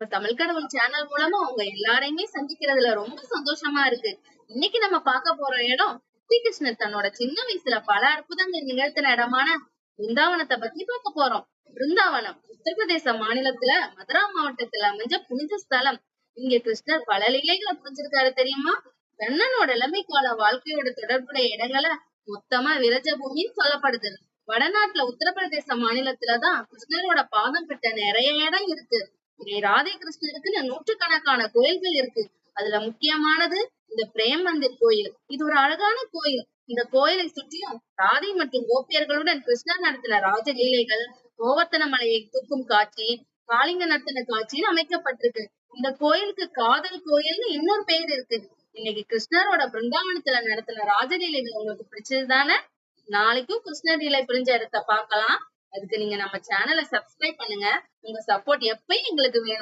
இப்ப தமிழ் கடவுள் சேனல் மூலமா உங்க எல்லாரையுமே சந்திக்கிறதுல ரொம்ப சந்தோஷமா இருக்கு. இன்னைக்கு நம்ம பார்க்க போற இடம் ஸ்ரீகிருஷ்ணர் தன்னோட சின்ன வயசுல பல அற்புதங்கள் நிகழ்த்தின இடமான பிருந்தாவனத்தை பத்தி பார்க்க போறோம். பிருந்தாவனம் உத்தரப்பிரதேச மாநிலத்துல மதுரா மாவட்டத்துல அமைஞ்ச புனித ஸ்தலம். இங்க கிருஷ்ணர் பல லீலைகளை புரிஞ்சிருக்காரு தெரியுமா? கண்ணனோட இளமை கால வாழ்க்கையோட தொடர்புடைய இடங்களை மொத்தமா விரஜ பூமின்னு சொல்லப்படுது. வடநாட்டுல உத்தரப்பிரதேச மாநிலத்துலதான் கிருஷ்ணரோட பாதம் பெற்ற நிறைய இடம் இருக்கு. இங்கே ராதே கிருஷ்ணருக்குன்னு நூற்றுக்கணக்கான கோயில்கள் இருக்கு. அதுல முக்கியமானது இந்த பிரேம் மந்திர் கோயில். இது ஒரு அழகான கோயில். இந்த கோயிலை சுற்றியும் ராதை மற்றும் கோபியர்களுடன் கிருஷ்ணர் நடத்தின ராஜலீலைகள், கோவர்த்தன மலையை தூக்கும் காட்சி, காளிங்க நர்த்தன காட்சின்னு அமைக்கப்பட்டிருக்கு. இந்த கோயிலுக்கு காதல் கோயில்னு இன்னொரு பெயர் இருக்கு. இன்னைக்கு கிருஷ்ணரோட பிருந்தாவனத்துல நடத்தின ராஜலீலைகள் உங்களுக்கு பிடிச்சது தானே? நாளைக்கும் கிருஷ்ணர் லீலை பிரிஞ்ச இடத்த பார்க்கலாம். அதுக்கு நீங்க நம்ம சேனலை சப்ஸ்கிரைப் பண்ணுங்க. உங்க சப்போர்ட் எப்பயும் எங்களுக்கு வேணும்.